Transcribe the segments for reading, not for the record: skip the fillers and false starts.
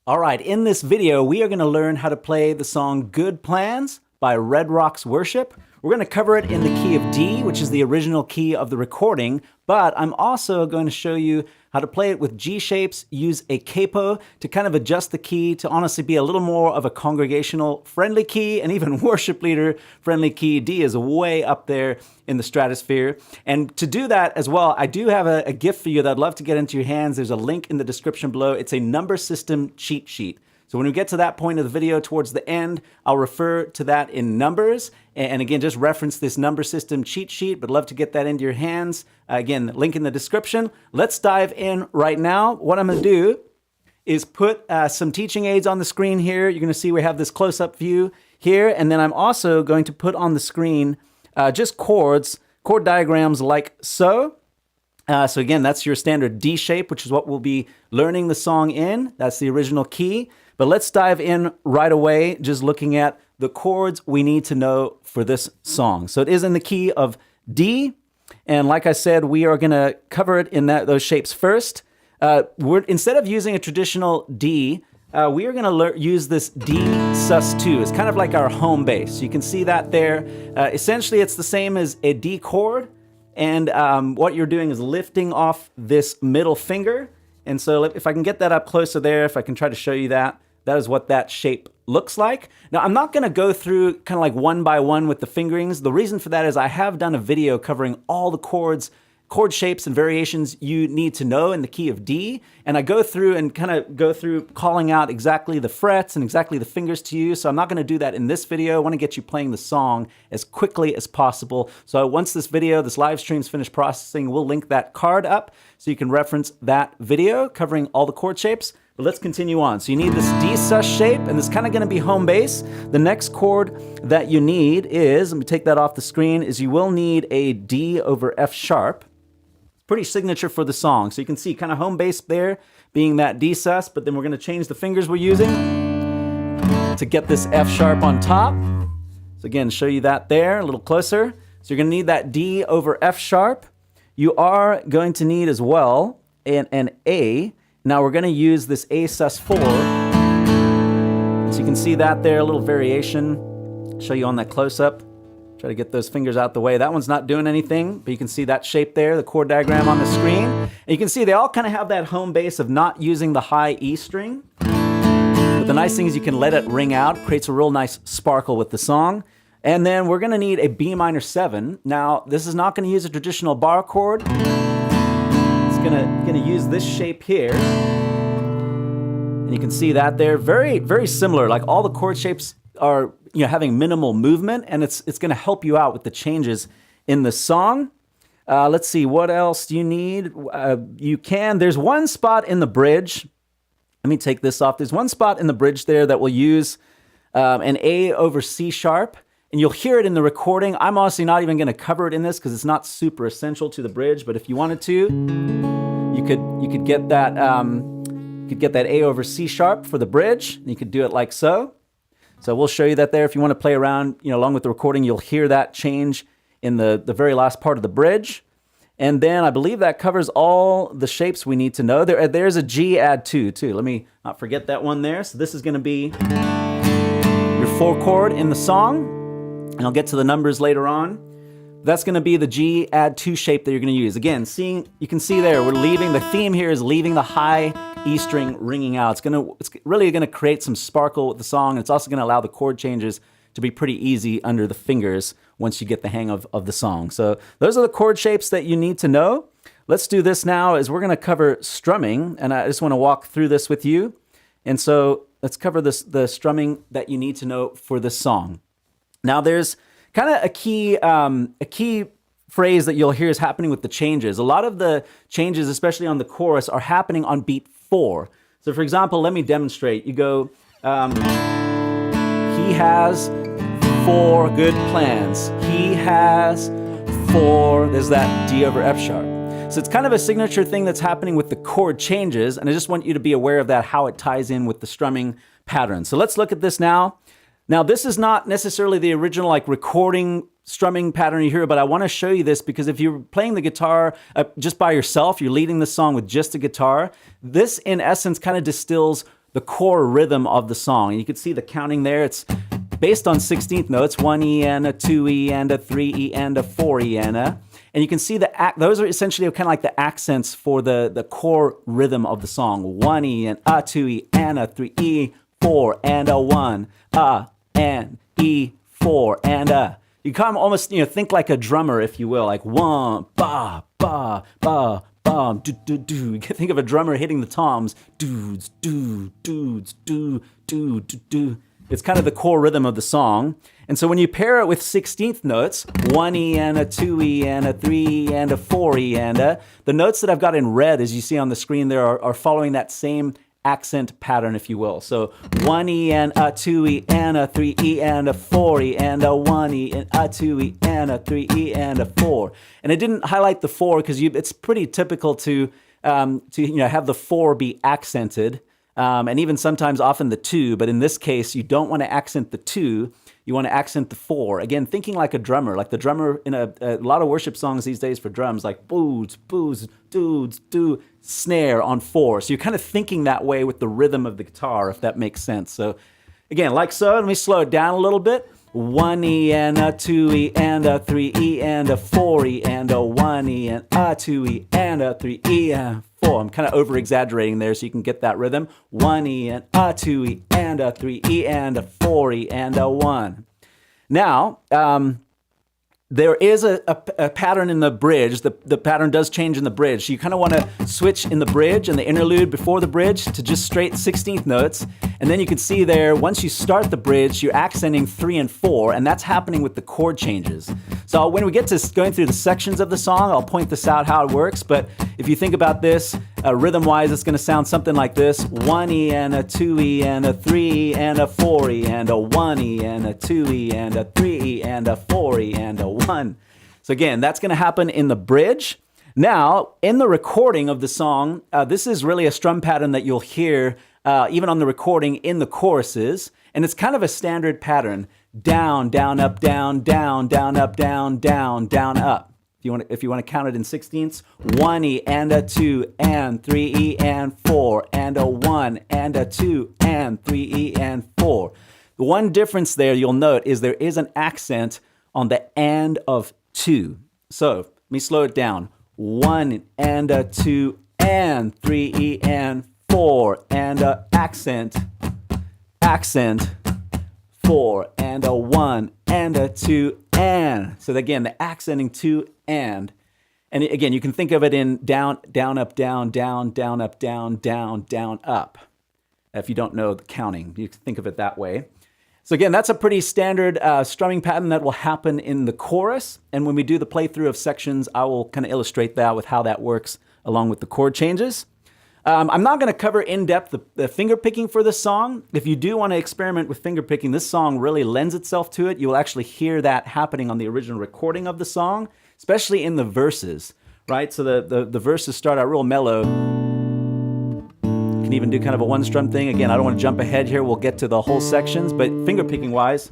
All right, in this video, we are going to learn how to play the song Good Plans by Red Rocks Worship. We're going to cover it in the key of D, which is the original key of the recording, but I'm also going to show you how to play it with G shapes, use a capo to kind of adjust the key to honestly be a little more of a congregational friendly key and even worship leader friendly key. D is way up there in the stratosphere. And to do that as well, I do have a gift for you that I'd love to get into your hands. There's a link in the description below. It's a number system cheat sheet. So when we get to that point of the video towards the end, I'll refer to that in numbers. And again, just reference this number system cheat sheet, but love to get that into your hands. Again, link in the description. Let's dive in right now. What I'm going to do is put some teaching aids on the screen here. You're going to see we have this close-up view here. And then I'm also going to put on the screen just chord diagrams like so. So again, that's your standard D shape, which is what we'll be learning the song in. That's the original key. But let's dive in right away, just looking at the chords we need to know for this song. So it is in the key of D. And like I said, we are going to cover it in those shapes first. Instead of using a traditional D, we are going to use this D sus2. It's kind of like our home bass. You can see that there. Essentially, it's the same as a D chord. And what you're doing is lifting off this middle finger. And so if I can get that up closer there, if I can try to show you that, that is what that shape looks like. Now, I'm not going to go through kind of like one by one with the fingerings. The reason for that is I have done a video covering all the chord shapes and variations you need to know in the key of D. And I go through and kind of go through calling out exactly the frets and exactly the fingers to you. So I'm not going to do that in this video. I want to get you playing the song as quickly as possible. So once this live stream's finished processing, we'll link that card up so you can reference that video covering all the chord shapes. But let's continue on. So you need this D sus shape, and it's kind of going to be home bass. The next chord that you need is, let me take that off the screen, is you will need a D over F sharp. Pretty signature for the song. So you can see kind of home bass there being that D sus, but then we're going to change the fingers we're using to get this F sharp on top. So again, show you that there a little closer. So you're going to need that D over F sharp. You are going to need as well an A. Now we're going to use this A sus4. So you can see that there, a little variation. I'll show you on that close-up. Try to get those fingers out the way. That one's not doing anything, but you can see that shape there, the chord diagram on the screen. And you can see they all kind of have that home bass of not using the high E string. But the nice thing is you can let it ring out. Creates a real nice sparkle with the song. And then we're going to need a B minor 7. Now, this is not going to use a traditional bar chord. It's going to use this shape here. And you can see that there. Very, very similar. Like all the chord shapes are having minimal movement, and it's going to help you out with the changes in the song. Let's see, what else do you need? There's one spot in the bridge. Let me take this off. There's one spot in the bridge there that will use an A over C sharp, and you'll hear it in the recording. I'm honestly not even going to cover it in this because it's not super essential to the bridge, but if you wanted to, you could get that A over C sharp for the bridge, and you could do it like so. So we'll show you that there. If you want to play around, along with the recording, you'll hear that change in the very last part of the bridge. And then I believe that covers all the shapes we need to know. There's a G add 2 too. Let me not forget that one there. So this is going to be your 4 chord in the song. And I'll get to the numbers later on. That's going to be the G add 2 shape that you're going to use. Again, you can see there, the theme here is leaving the high E string ringing out. It's really going to create some sparkle with the song. And it's also going to allow the chord changes to be pretty easy under the fingers once you get the hang of the song. So those are the chord shapes that you need to know. Let's do this now as we're going to cover strumming. And I just want to walk through this with you. And so let's cover the strumming that you need to know for this song. Now there's kind of a key phrase that you'll hear is happening with the changes. A lot of the changes, especially on the chorus, are happening on beat 4. So for example, let me demonstrate. You go, he has 4 good plans. He has 4, there's that D over F sharp. So it's kind of a signature thing that's happening with the chord changes, and I just want you to be aware of that, how it ties in with the strumming pattern. So let's look at this now. Now, this is not necessarily the original recording strumming pattern you hear, but I want to show you this because if you're playing the guitar just by yourself, you're leading the song with just a guitar, this in essence kind of distills the core rhythm of the song. And you can see the counting there. It's based on 16th notes, 1 E and a 2 E and a 3 E and a 4 E and a. And you can see those are essentially kind of like the accents for the core rhythm of the song. 1 E and a 2 E and a 3 E, 4 and a 1, and E, 4 and a. You kind of almost think like a drummer, if you will, like 1 ba ba ba ba do do do. You can think of a drummer hitting the toms, dudes do dudes do do do do. It's kind of the core rhythm of the song. And so when you pair it with 16th notes, 1 E and a 2 E and a 3 E and a 4 E and a, the notes that I've got in red, as you see on the screen there, are following that same accent pattern, if you will. So 1 E and a 2 E and a 3 E and a 4 E and a 1 E and a 2 E and a 3 E and a 4. And I didn't highlight the 4 because it's pretty typical to have the 4 be accented. And even sometimes often the 2, but in this case, you don't want to accent the 2, you want to accent the 4. Again, thinking like a drummer, like the drummer in a lot of worship songs these days for drums, like boots, boots, dudes, do, snare on 4. So you're kind of thinking that way with the rhythm of the guitar, if that makes sense. So again, like so, let me slow it down a little bit. 1 E and a 2 E and a 3 E and a 4 E and a 1 E and a 2 E and a 3 E and 4. I'm kind of over exaggerating there so you can get that rhythm. 1 E and a 2 E and a 3 E and a 4 E and a 1. Now, there is a pattern in the bridge. The pattern does change in the bridge. So you kind of want to switch in the bridge and the interlude before the bridge to just straight 16th notes. And then you can see there, once you start the bridge, you're accenting 3 and 4, and that's happening with the chord changes. So when we get to going through the sections of the song, I'll point this out how it works. But if you think about this, rhythm-wise, it's going to sound something like this. 1 E and a 2 E and a 3 E and a 4 E and a 1 E and a 2 E and a 3 E and a 4 E and a 1. So again, that's going to happen in the bridge. Now, in the recording of the song, this is really a strum pattern that you'll hear even on the recording in the choruses. And it's kind of a standard pattern. Down, down, up, down, down, down, up, down, down, down, up. If you want to count it in 16ths, 1 E and a 2 and 3 E and 4 and a 1 and a 2 and 3 E and 4. The one difference there you'll note is there is an accent on the and of 2. So let me slow it down. 1 and a 2 and 3 E and 4 and a accent, 4 and a 1 and a 2 and. So again, the accenting 2 and again, you can think of it in down, down, up, down, down, down, up, down, down, down, up. If you don't know the counting, you can think of it that way. So again, that's a pretty standard strumming pattern that will happen in the chorus. And when we do the playthrough of sections, I will kind of illustrate that with how that works along with the chord changes. I'm not going to cover in depth the finger picking for this song. If you do want to experiment with finger picking, this song really lends itself to it. You will actually hear that happening on the original recording of the song, especially in the verses, right? So the verses start out real mellow. You can even do kind of a one strum thing. Again, I don't want to jump ahead here. We'll get to the whole sections, but finger picking wise,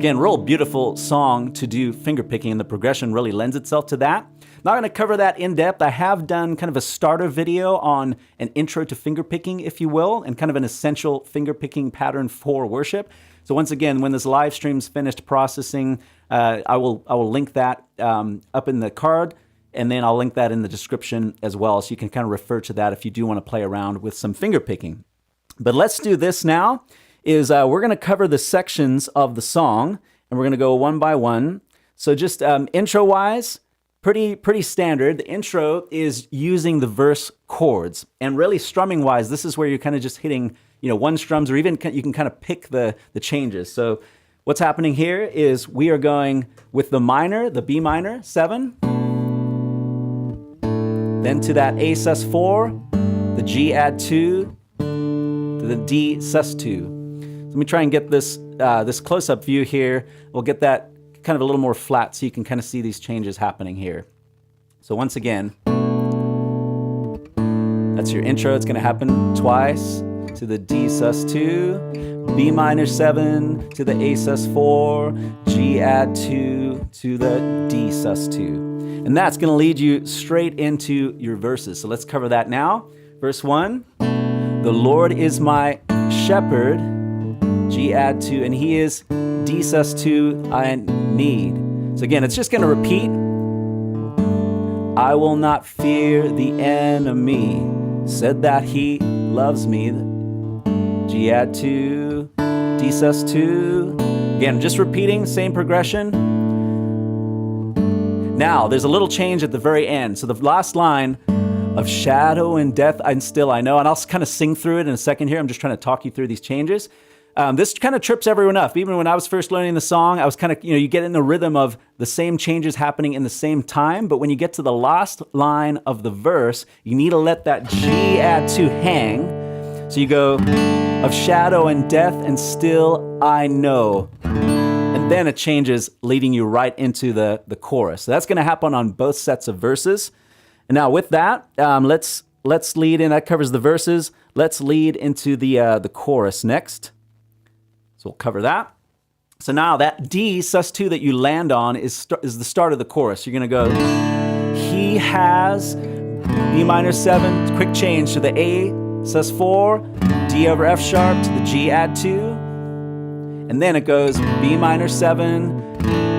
again, real beautiful song to do finger picking, and the progression really lends itself to that. Not going to cover that in depth. I have done kind of a starter video on an intro to finger picking, if you will, and kind of an essential finger picking pattern for worship. So once again, when this live stream's finished processing, I will link that up in the card, and then I'll link that in the description as well, so you can kind of refer to that if you do want to play around with some finger picking. But let's do this now. We're going to cover the sections of the song, and we're going to go one by one. So just intro-wise, pretty standard. The intro is using the verse chords, and really strumming-wise, this is where you're kind of just hitting, one strums, or even you can kind of pick the changes. So what's happening here is we are going with the minor, the B minor 7, then to that A sus4, the G add 2, to the D sus2. Let me try and get this close-up view here. We'll get that kind of a little more flat so you can kind of see these changes happening here. So once again, that's your intro. It's going to happen twice to the D sus2, B minor 7 to the A sus4, G add 2 to the D sus2. And that's going to lead you straight into your verses. So let's cover that now. Verse 1, the Lord is my shepherd, G add 2, and he is D sus2 I need. So again, it's just going to repeat. I will not fear the enemy, said that he loves me, G add 2, D sus2. Again, just repeating, same progression. Now, there's a little change at the very end. So the last line, of shadow and death and still I know, and I'll kind of sing through it in a second here. I'm just trying to talk you through these changes. This kind of trips everyone up. Even when I was first learning the song, I was kind of, you get in the rhythm of the same changes happening in the same time, but when you get to the last line of the verse, you need to let that G add 2 hang. So you go, of shadow and death and still I know. And then it changes, leading you right into the chorus. So that's going to happen on both sets of verses. And now with that, let's lead in. That covers the verses. Let's lead into the chorus next. So we'll cover that. So now that D sus2 that you land on is the start of the chorus. You're going to go, he has B minor 7, quick change to the A sus4, D over F sharp to the G add 2. And then it goes B minor 7,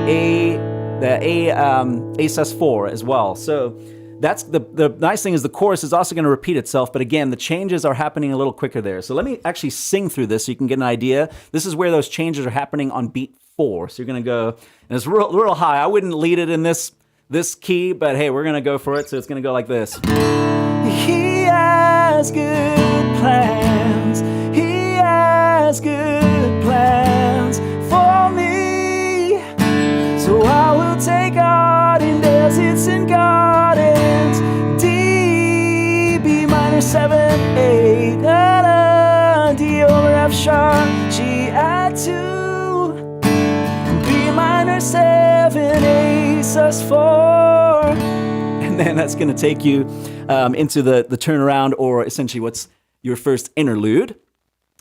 A sus4 as well. So that's the nice thing is the chorus is also going to repeat itself, but again, the changes are happening a little quicker there. So let me actually sing through this so you can get an idea. This is where those changes are happening on beat 4. So you're going to go, and it's real high. I wouldn't lead it in this key, but hey, we're going to go for it. So it's going to go like this. He has good plans. He has good plans for me. So I will take heart in deserts and gardens. D, B minor 7, A, da, da, D over F sharp, G add 2, B minor 7, A sus4. And then that's going to take you into the turnaround, or essentially what's your first interlude.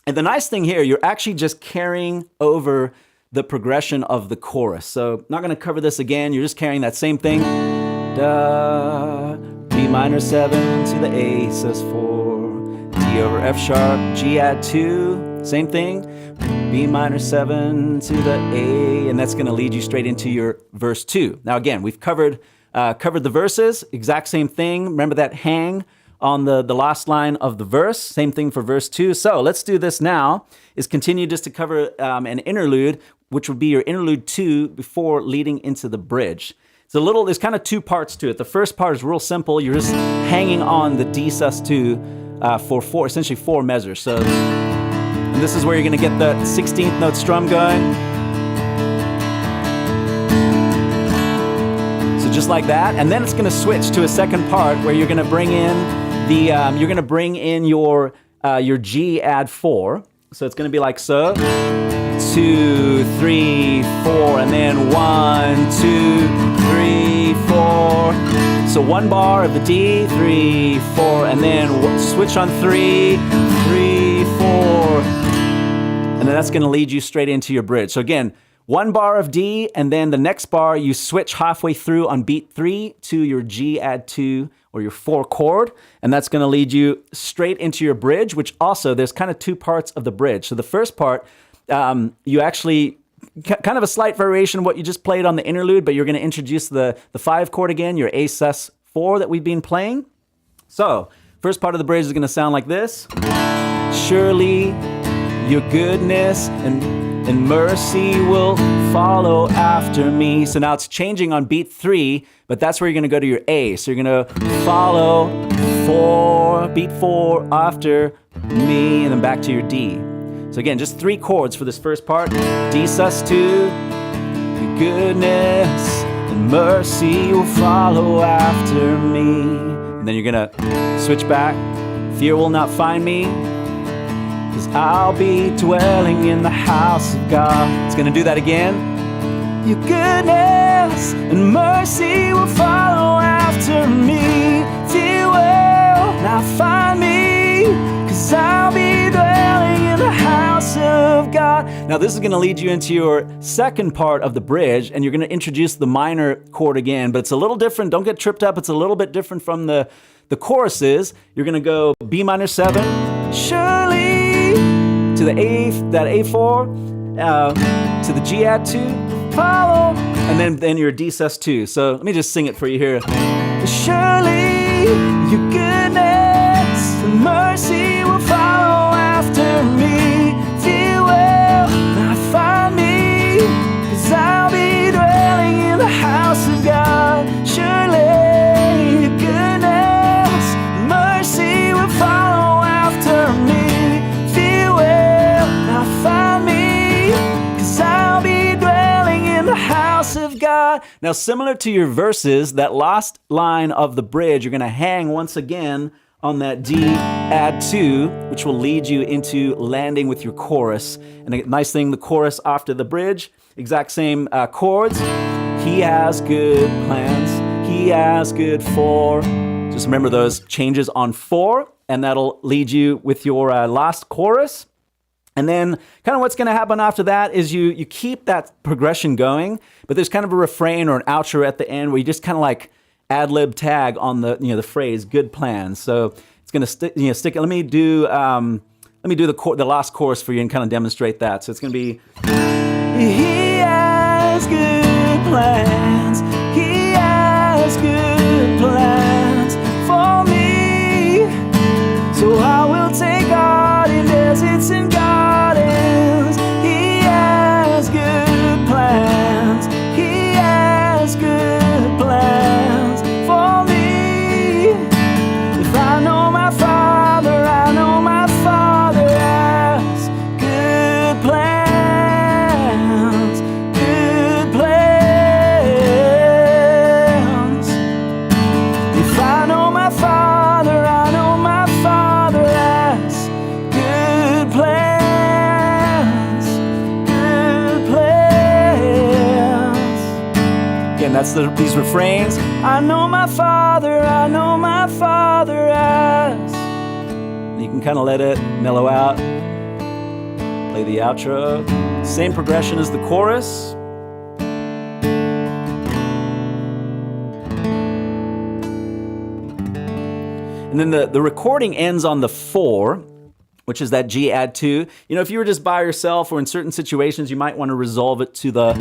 And the nice thing here, you're actually just carrying over the progression of the chorus. So not going to cover this again. You're just carrying that same thing. Da, B minor 7 to the A sus4, D over F sharp, G add 2, same thing, B minor 7 to the A, and that's going to lead you straight into your verse 2. Now again, we've covered the verses, exact same thing. Remember that hang on the last line of the verse, same thing for verse 2. So let's do this now, is continue just to cover an interlude, which would be your interlude 2 before leading into the bridge. There's kind of 2 parts to it. The first part is real simple. You're just hanging on the D sus2 for essentially 4 measures. So and this is where you're going to get the 16th note strum going. So just like that, and then it's going to switch to a second part where you're going to bring in your G add 4. So it's going to be like so. 2, 3, 4, and then 1, 2, 3, 4. So 1 bar of the D, 3, 4, and then switch on 3, 3, 4. And then that's going to lead you straight into your bridge. So again, 1 bar of D, and then the next bar you switch halfway through on beat 3 to your G add 2 or your 4 chord, and that's going to lead you straight into your bridge, which also there's kind of 2 parts of the bridge. So the first part, you actually kind of a slight variation of what you just played on the interlude, but you're going to introduce the 5 chord again, your A sus4 that we've been playing. So first part of the bridge is going to sound like this. Surely your goodness and mercy will follow after me. So now it's changing on beat 3, but that's where you're going to go to your A. So you're going to follow 4, beat 4 after me, and then back to your D. So again, just 3 chords for this first part. D sus2, your goodness and mercy will follow after me. And then you're going to switch back. Fear will not find me, 'cause I'll be dwelling in the house of God. It's going to do that again. Your goodness and mercy will follow after me. Fear will not find me, 'cause I'll be dwelling in the house of God. Now this is going to lead you into your second part of the bridge, and you're going to introduce the minor chord again, but it's a little different. Don't get tripped up. It's a little bit different from the choruses. You're going to go B minor 7, surely, to the that A4, to the G add 2, follow, and then your D sus2. So let me just sing it for you here. Surely your goodness and mercy will follow after me. Fear will not find me, 'cause I'll be dwelling in the house of God. Surely your goodness and mercy will follow after me. Fear will not find me, 'cause I'll be dwelling in the house of God. Now, similar to your verses, that last line of the bridge, you're going to hang once again on that D add 2, which will lead you into landing with your chorus. And a nice thing, the chorus after the bridge, exact same chords. He has good plans. He has good for. Just remember those changes on 4, and that'll lead you with your last chorus. And then kind of what's going to happen after that is you keep that progression going, but there's kind of a refrain or an outro at the end where you just kind of like ad-lib tag on the the phrase "good plans." So it's going to stick. Let me do the last chorus for you and kind of demonstrate that. So it's going to be, He has good plans. He has good plans for me. So I will take God in deserts and gardens. He has good plans. He has good plans for me. If I know my Father, I know my Father has good plans. Good plans. If I know my Father, I know my Father has good plans. Good plans. Again, that's these refrains. I know my Father, I know my Father has. You can kind of let it mellow out. Play the outro. Same progression as the chorus. And then the recording ends on the 4, which is that G add 2. If you were just by yourself or in certain situations, you might want to resolve it to the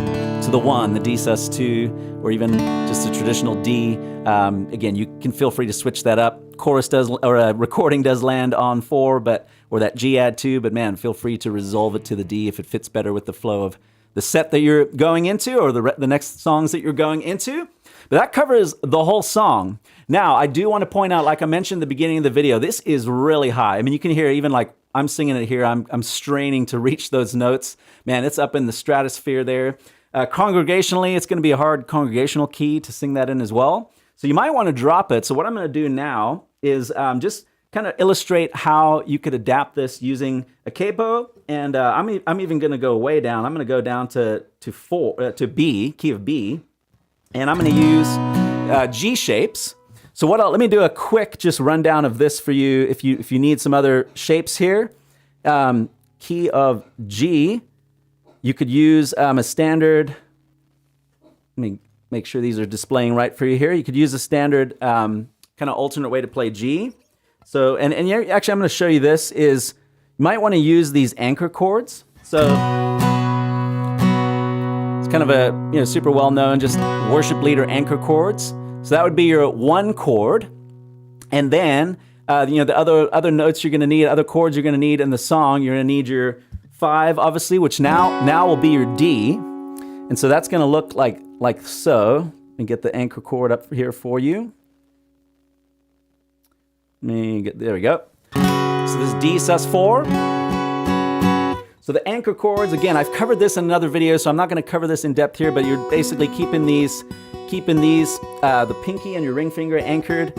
1, the D sus2, or even just a traditional D. Again, you can feel free to switch that up. Chorus does, or recording does land on 4, or that G add 2, but man, feel free to resolve it to the D if it fits better with the flow of the set that you're going into, or the next songs that you're going into. But that covers the whole song. Now, I do want to point out, like I mentioned at the beginning of the video, this is really high. I mean, you can hear even like I'm singing it here, I'm straining to reach those notes. Man, it's up in the stratosphere there. Congregationally, it's going to be a hard congregational key to sing that in as well. So you might want to drop it. So what I'm going to do now is just kind of illustrate how you could adapt this using a capo. And I'm even going to go way down. I'm going to go down to B, key of B. And I'm going to use G shapes. So let me do a quick just rundown of this for you. If you need some other shapes here, key of G, you could use a standard. Let me make sure these are displaying right for you here. You could use a standard kind of alternate way to play G. So and actually I'm going to show you this is you might want to use these anchor chords. So kind of a super well-known just worship leader anchor chords. So that would be your 1 chord, and then the other notes you're going to need, other chords you're going to need in the song. You're going to need your 5, obviously, which now will be your D, and so that's going to look like so. Let me get the anchor chord up here for you. There we go. So this is D sus4. So the anchor chords, again, I've covered this in another video, so I'm not going to cover this in depth here, but you're basically keeping these, the pinky and your ring finger anchored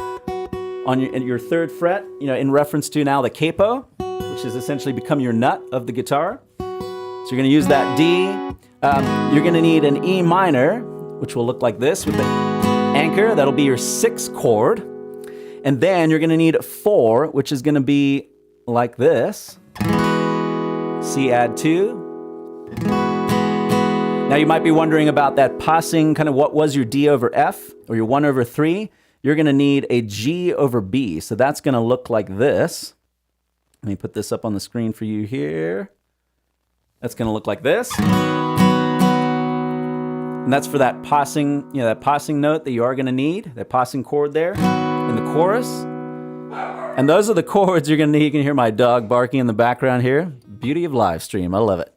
on your 3rd fret, in reference to now the capo, which has essentially become your nut of the guitar. So you're going to use that D. You're going to need an E minor, which will look like this with the anchor. That'll be your 6th chord. And then you're going to need 4, which is going to be like this. C add 2, Now you might be wondering about that passing, kind of what was your D over F or your 1 over 3. You're going to need a G over B. So that's going to look like this. Let me put this up on the screen for you here. That's going to look like this. And that's for that passing, that passing note that you are going to need, that passing chord there in the chorus. And those are the chords you're going to need. You can hear my dog barking in the background here. Beauty of live stream. I love it.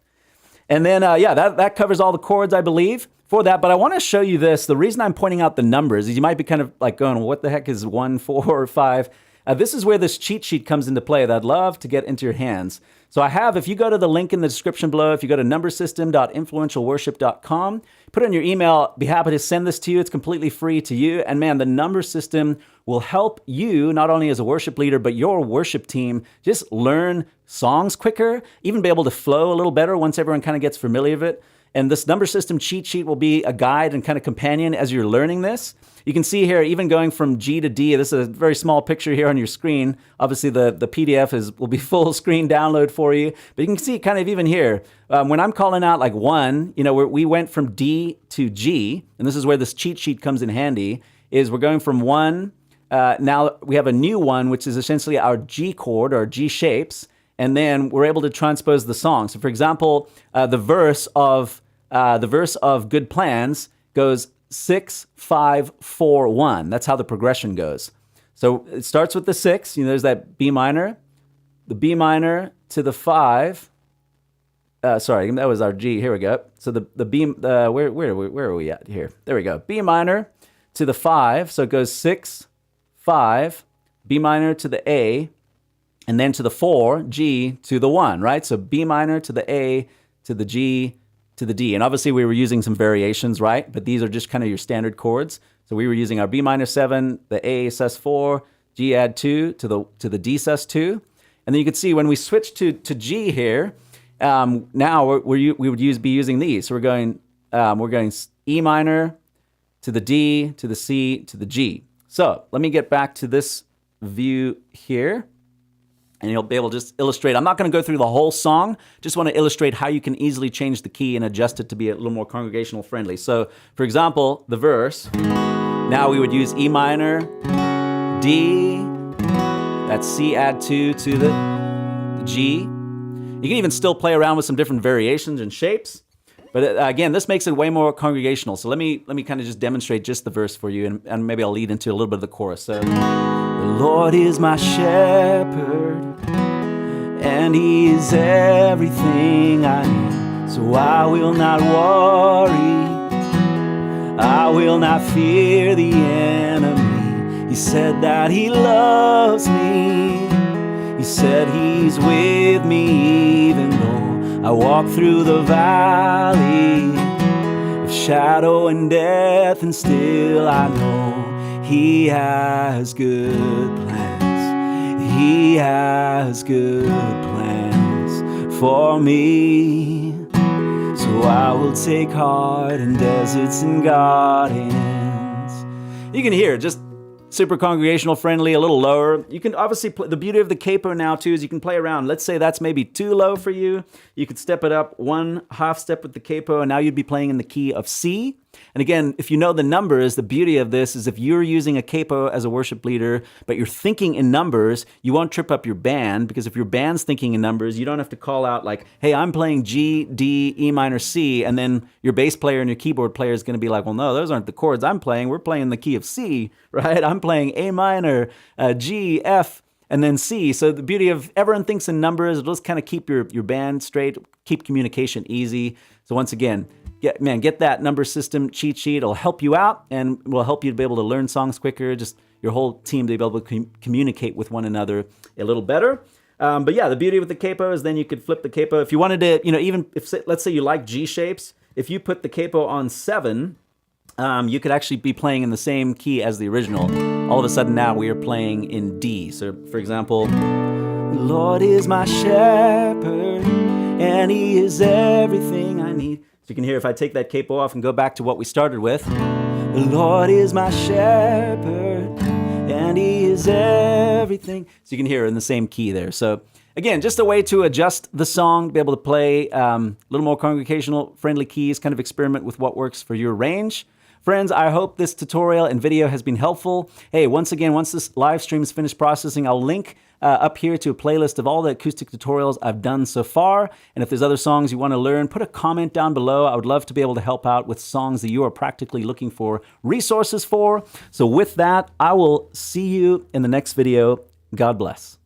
And then, that covers all the chords, I believe, for that. But I want to show you this. The reason I'm pointing out the numbers is you might be kind of like going, what the heck is 1, 4, or 5? This is where this cheat sheet comes into play that I'd love to get into your hands. So I have, if you go to the link in the description below, if you go to numbersystem.influentialworship.com, put in your email, be happy to send this to you. It's completely free to you. And man, the number system will help you, not only as a worship leader, but your worship team, just learn songs quicker, even be able to flow a little better once everyone kind of gets familiar with it. And this number system cheat sheet will be a guide and kind of companion as you're learning this. You can see here, even going from G to D, this is a very small picture here on your screen. Obviously, the PDF will be full screen download for you. But you can see kind of even here, when I'm calling out like 1, we went from D to G, and this is where this cheat sheet comes in handy, is we're going from 1, now we have a new 1, which is essentially our G chord, or G shapes, and then we're able to transpose the song. So for example, the verse of Good Plans goes 6, 5, 4, 1. That's how the progression goes. So it starts with the 6. There's that B minor, the B minor to the 5. Sorry, that was our G. Here we go. So the B, where are we at here? There we go. B minor to the 5. So it goes 6, 5, B minor to the A, and then to the 4, G to the 1, right? So B minor to the A to the G to the D. And obviously we were using some variations, right? But these are just kind of your standard chords. So we were using our B minor 7, the A sus4, G add 2 to the D sus2. And then you can see when we switch to G here, now we would be using these. So we're going E minor to the D to the C to the G. So let me get back to this view here. And you'll be able to just illustrate. I'm not going to go through the whole song. Just want to illustrate how you can easily change the key and adjust it to be a little more congregational friendly. So, for example, the verse. Now we would use E minor, D, that's C add 2 to the G. You can even still play around with some different variations and shapes. But again, this makes it way more congregational. So let me kind of just demonstrate just the verse for you, and maybe I'll lead into a little bit of the chorus. So, the Lord is my shepherd, and He is everything I need. So I will not worry, I will not fear the enemy. He said that He loves me, He said He's with me, even though I walk through the valley of shadow and death, and still I know He has good plans. He has good plans for me. So I will take heart in deserts and gardens. You can hear just super congregational friendly, a little lower. You can obviously play. The beauty of the capo now too is you can play around. Let's say that's maybe too low for you. You could step it up 1/2 step with the capo, and now you'd be playing in the key of C. And again, if you know the numbers, the beauty of this is if you're using a capo as a worship leader, but you're thinking in numbers, you won't trip up your band, because if your band's thinking in numbers, you don't have to call out like, hey, I'm playing G, D, E minor, C, and then your bass player and your keyboard player is going to be like, well, no, those aren't the chords I'm playing. We're playing the key of C, right? I'm playing A minor, G, F, and then C. So the beauty of everyone thinks in numbers, it'll just kind of keep your band straight, keep communication easy. So once again, get that number system cheat sheet. It'll help you out and will help you to be able to learn songs quicker, just your whole team to be able to communicate with one another a little better. But yeah, the beauty with the capo is then you could flip the capo. If you wanted to, even if, let's say you like G shapes, if you put the capo on 7, you could actually be playing in the same key as the original. All of a sudden now we are playing in D. So for example, the Lord is my shepherd, and He is everything I need. So you can hear if I take that capo off and go back to what we started with. The Lord is my shepherd, and He is everything. So you can hear in the same key there. So Again, just a way to adjust the song, be able to play a little more congregational friendly keys, kind of experiment with what works for your range. Friends, I hope this tutorial and video has been helpful. Hey, once again, once this live stream is finished processing, I'll link up here to a playlist of all the acoustic tutorials I've done so far. And if there's other songs you want to learn, put a comment down below. I would love to be able to help out with songs that you are practically looking for resources for. So with that, I will see you in the next video. God bless.